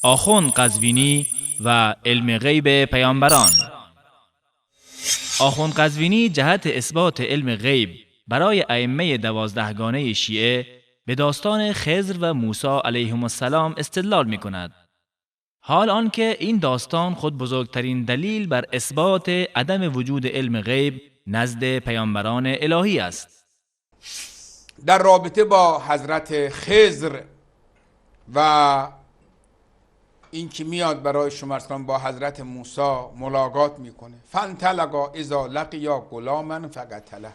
آخوند قزوینی و علم غیب پیامبران. آخوند قزوینی جهت اثبات علم غیب برای ائمه 12 گانه شیعه به داستان خضر و موسی علیهم السلام استدلال می کند. حال آنکه این داستان خود بزرگترین دلیل بر اثبات عدم وجود علم غیب نزد پیامبران الهی است. در رابطه با حضرت خضر و این که میاد برای شما با حضرت موسی ملاقات میکنه، فانطلقا اذا لقیا غلاما فقتله.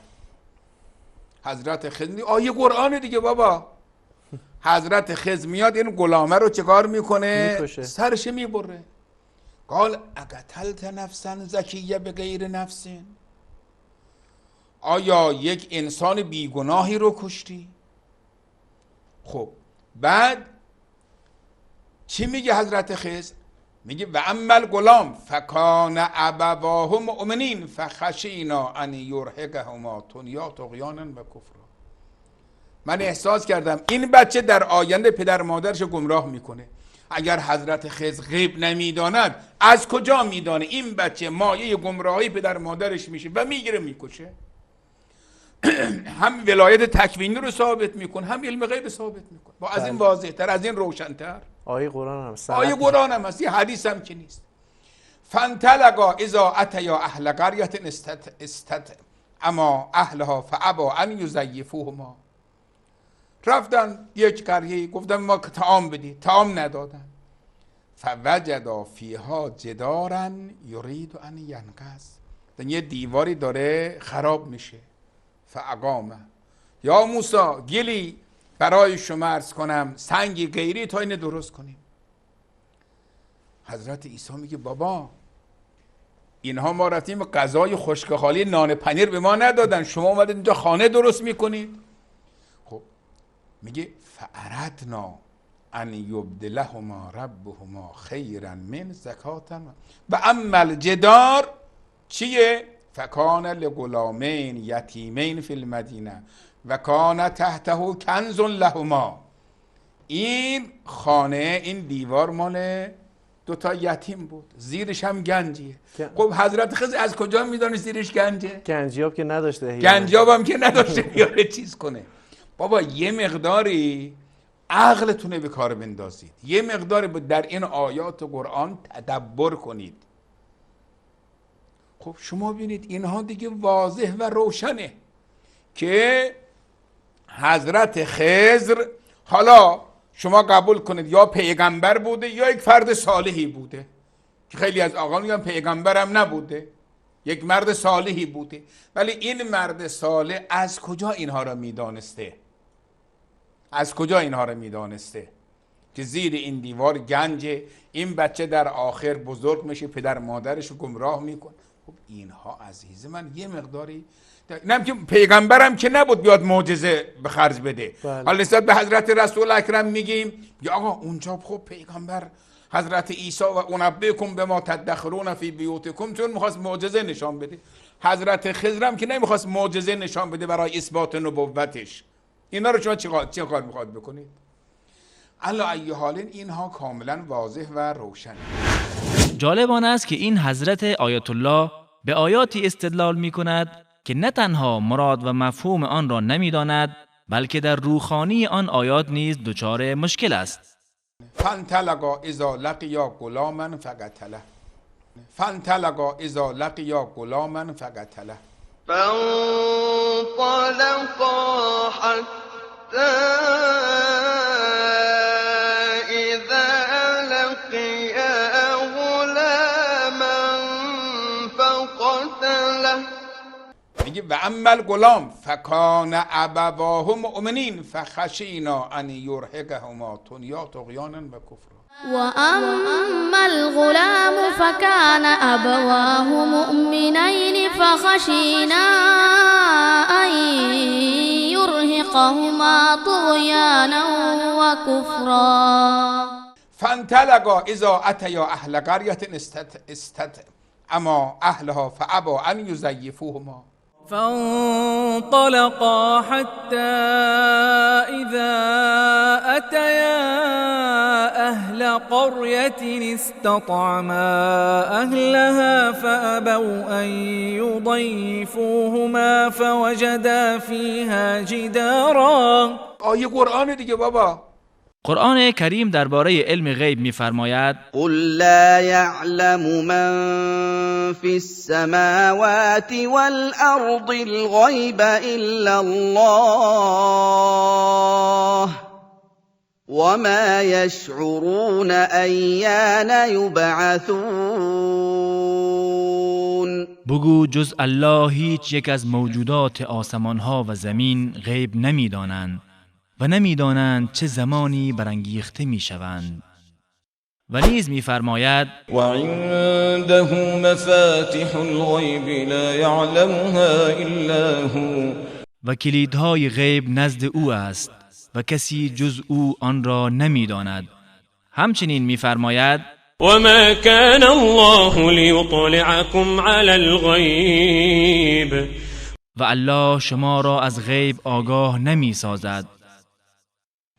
حضرت خضر، آیه قرآن دیگه بابا، حضرت خضر میاد این غلامه رو چکار میکنه؟ سرش میبره. قال اقتلت نفسا زکیه بغیر نفس، آیا یک انسان بیگناهی رو کشتی؟ خب بعد چی میگه حضرت خضر؟ میگه و اما الغلام فکان ابواه مؤمنین فخشینا ان یرهقهما طغیانا و کفرا. من احساس کردم این بچه در آینده پدر مادرش گمراه میکنه. اگر حضرت خضر غیب نمیداند، از کجا میدانه این بچه مایه گمراهی پدر مادرش میشه و میگیره میکشه؟ هم ولایت تکوینی رو ثابت میکنه، هم علم غیب ثابت میکنه. با از این واضح‌تر، از این روشن‌تر آیه قرآن هم آیه قرآن هم هست، یه حدیث هم که نیست. فانطلقا اذا اتیا اهل قرية اما اهلها فابوا ان یضیفوهما. رفتن یک قریه، گفتن ما طعام بدید، طعام ندادن. فوجدا فیها جدارا یرید ان ینقض، یه دیواری داره خراب میشه. فاقامه، یا موسی گلی برای شما عرض کنم، سنگی غیری تا اینو درست کنیم. حضرت عیسی میگه بابا اینها ما رفتیم غذای خشک خالی نان پنیر به ما ندادن، شما اومدید اینجا خانه درست میکنید. خب میگه فاردنا ان یبدلهما ربهما خیرا من زکاتا و اما الجدار چیه؟ فکان لغلامین یتیمین فی المدینه و کان تحته کنز لهما. این خانه، این دیوار مال دوتا یتیم بود، زیرش هم گنجیه. خب حضرت خضر از کجا میدونه زیرش گنجه؟ گنجیاب که نداشته، گنجیاب هم که نداشته بیاره چیز کنه. بابا یه مقداری عقلتونه به کار بندازید، یه مقداری در این آیات قرآن تدبر کنید. خب شما بینید اینها دیگه واضح و روشنه که حضرت خضر، حالا شما قبول کنید یا پیغمبر بوده یا یک فرد صالحی بوده، که خیلی از آقایان میگن پیغمبرم نبوده، یک مرد صالحی بوده. ولی این مرد صالح از کجا اینها را میدانسته؟ از کجا اینها را میدانسته که زیر این دیوار گنجه، این بچه در آخر بزرگ میشه پدر مادرش رو گمراه میکنه؟ خب اینها عزیز من یه مقداری، نم که پیغمبرم که نبود بیاد معجزه به خرج بده. حالا نسبت به حضرت رسول اکرم میگیم یا آقا اونجا خب پیغمبر حضرت عیسی و انبئکم بما تدخرون فی بیوتکم چون میخواست معجزه نشان بده. حضرت خضرم که نمیخواست معجزه نشان بده برای اثبات نبوتش. اینا رو شما چه کار میخواد بکنید؟ علی ای حال اینها کاملا واضح و روشنه. جالب آن است که این حضرت آیت الله به آیاتی استدلال می کند که نه تنها مراد و مفهوم آن را نمی داند، بلکه در روخانی آن آیات نیز دچار مشکل است. فانطلقا اذا لقیا غلاما فقتله. فانطلقا اذا لقیا غلاما فقتله. فانطلقا حتى و اما الغلام فکان ابواه مؤمنین فخشینا ان یرهقهما طغیانا و کفرا. و اما الغلام فکان ابواه مؤمنین فخشینا ان یرهقهما طغیانا و کفرا. فانطلقا اذا اتیا اهل قرية اما اهلها فابوا ان یضیفوهما. فانطلقا حتى إذا أتيا أهل قرية استطعما أهلها فأبوا أن يضيفوهما فوجدا فيها جدارا. آیه قرآن دیگه بابا. قرآن کریم درباره علم غیب می‌فرماید قل لا يعلم من في السماوات والأرض الغيب إلا الله وما يشعرون أيان يبعثون. بگو جز الله هیچ یک از موجودات آسمانها و زمین غیب نمی‌دانند و نمی‌دانند چه زمانی برانگیخته می‌شوند. و نیز می‌فرماید وعنده مفاتح الغیب لا يعلمها الا هو. و کلیدهای غیب نزد او است و کسی جز او آن را نمی‌داند. همچنین می‌فرماید وما كان الله ليطلعكم على الغيب. و الله شما را از غیب آگاه نمی‌سازد.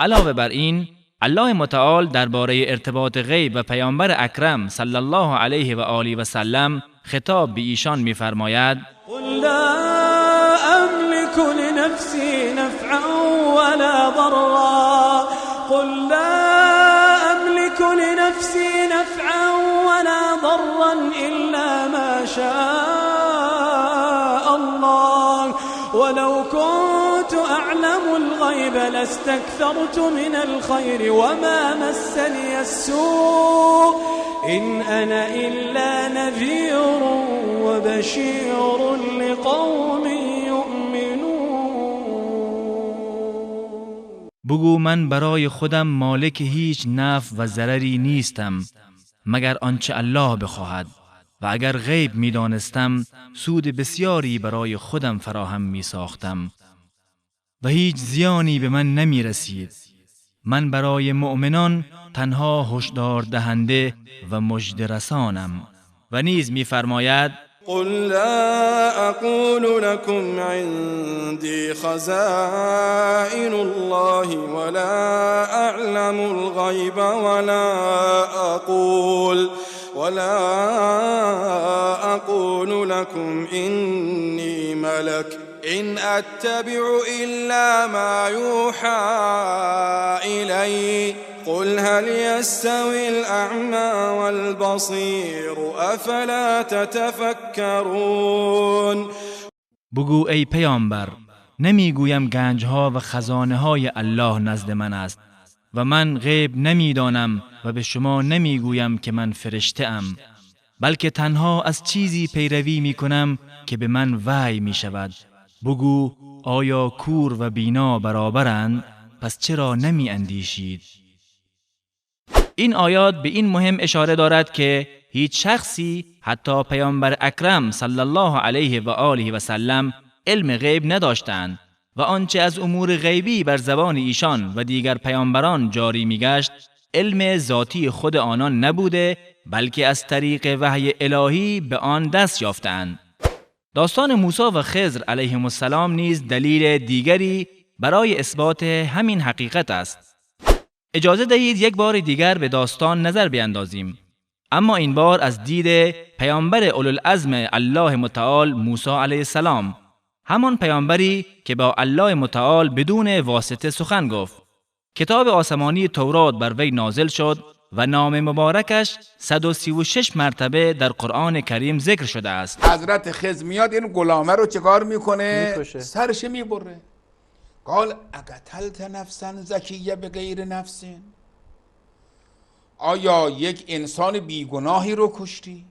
علاوه بر این، الله متعال درباره ارتباط غیب و پیامبر اکرم صلی الله علیه و آله و سلم خطاب به ایشان می‌فرماید قل لا أملك لنفسي نفعا ولا ضرا قل لا أملك لنفسي نفعا ولا ضرا إلا ما شاء الله ولو كنت أعلم الغيب لاستكثرت من الخير وما مسني السوء إن أنا إلا نذير وبشير لقوم يؤمنون. بگو من برای خودم مالک هیچ نفع و ضرری نیستم مگر آنچه الله بخواهد و اگر غیب می دانستم سود بسیاری برای خودم فراهم می ساختم و هیچ زیانی به من نمی رسید. من برای مؤمنان تنها هشدار دهنده و مژده رسانم. و نیز می فرماید قل لا أقول لكم عندي خزائن الله ولا أعلم الغيب ولا أقول لكم إني ملك إن أتبع إلا ما يوحى إلي قل هل يستوي الأعمى والبصير أفلا تتفكرون. بگو ای پیامبر نمیگویم گنجها و خزانه های الله نزد من است و من غیب نمیدانم و به شما نمیگویم که من فرشته ام، بلکه تنها از چیزی پیروی میکنم که به من وحی میشود. بگو آیا کور و بینا برابرند؟ پس چرا نمی اندیشید؟ این آیات به این مهم اشاره دارد که هیچ شخصی حتی پیامبر اکرم صلی الله علیه و آله و سلم علم غیب نداشتند و آنچه از امور غیبی بر زبان ایشان و دیگر پیامبران جاری میگشت علم ذاتی خود آنان نبوده، بلکه از طریق وحی الهی به آن دست یافتند. داستان موسی و خضر علیهم السلام نیز دلیل دیگری برای اثبات همین حقیقت است. اجازه دهید یک بار دیگر به داستان نظر بیندازیم، اما این بار از دید پیامبر اولوالعزم الله متعال موسی علیه السلام، همان پیامبری که با الله متعال بدون واسطه سخن گفت. کتاب آسمانی تورات بر وی نازل شد و نام مبارکش 136 مرتبه در قرآن کریم ذکر شده است. حضرت خضر میاد این غلامه رو چکار میکنه؟ میکشه. سرش میبره. قال اقتلت نفسا زکیه به غیر نفس، آیا یک انسان بیگناهی رو کشتی؟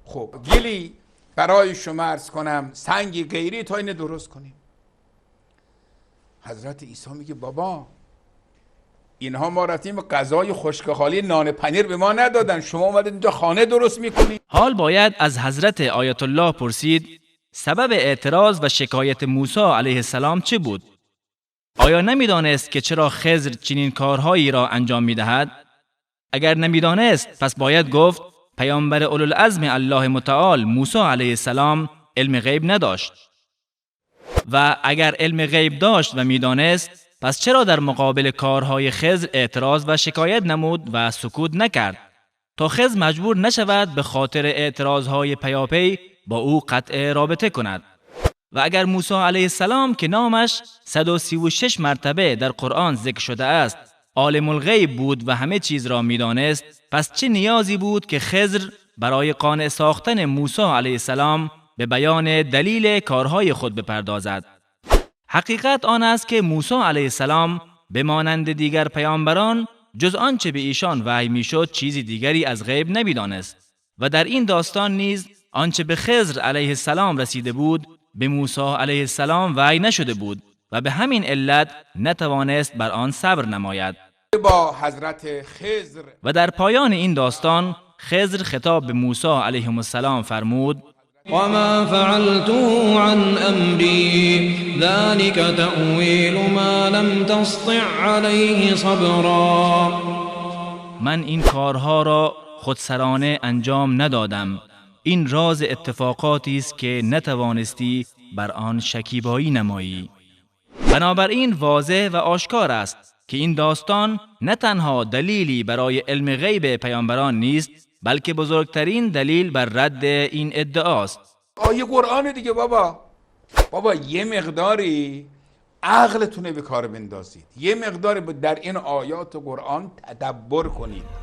خب گلی برای شما عرض کنم، سنگی غیری تا اینو درست کنیم. حضرت عیسی میگه بابا اینها ما رفتیم غذای خشکخالی نان پنیر به ما ندادن، شما اومدید اینجا خانه درست میکنید. حال باید از حضرت آیت الله پرسید سبب اعتراض و شکایت موسی علیه السلام چه بود؟ آیا نمیدانست که چرا خضر چنین کارهایی را انجام میدهد؟ اگر نمیدانست پس باید گفت پیامبر اولوالعزم الله متعال موسی علیه السلام علم غیب نداشت، و اگر علم غیب داشت و میدانست پس چرا در مقابل کارهای خضر اعتراض و شکایت نمود و سکوت نکرد تا خضر مجبور نشود به خاطر اعتراضهای پیاپی با او قطع رابطه کند؟ و اگر موسی علیه السلام که نامش 136 مرتبه در قرآن ذکر شده است عالم الغیب بود و همه چیز را می‌دانست، پس چه نیازی بود که خضر برای قانع ساختن موسی علیه السلام به بیان دلیل کارهای خود بپردازد؟ حقیقت آن است که موسی علیه السلام به مانند دیگر پیامبران جز آنچه به ایشان وحی میشد چیزی دیگری از غیب نمی‌دانست و در این داستان نیز آنچه به خضر علیه السلام رسیده بود به موسی علیه السلام وحی نشده بود و به همین علت نتوانست بر آن صبر نماید. با حضرت خضر و در پایان این داستان خضر خطاب به موسی علیه السلام فرمود: وما فعلته عن أمري ذلك تأويل ما لم تسطع عليه صبرا. من این کارها را خودسرانه انجام ندادم. این راز اتفاقاتی است که نتوانستی بر آن شکیبایی نمایی. بنابراین واضح و آشکار است که این داستان نه تنها دلیلی برای علم غیب پیامبران نیست، بلکه بزرگترین دلیل بر رد این ادعاست. آیه قرآن دیگه بابا یه مقداری عقلتونه به کار بندازید، یه مقداری در این آیات قرآن تدبر کنید.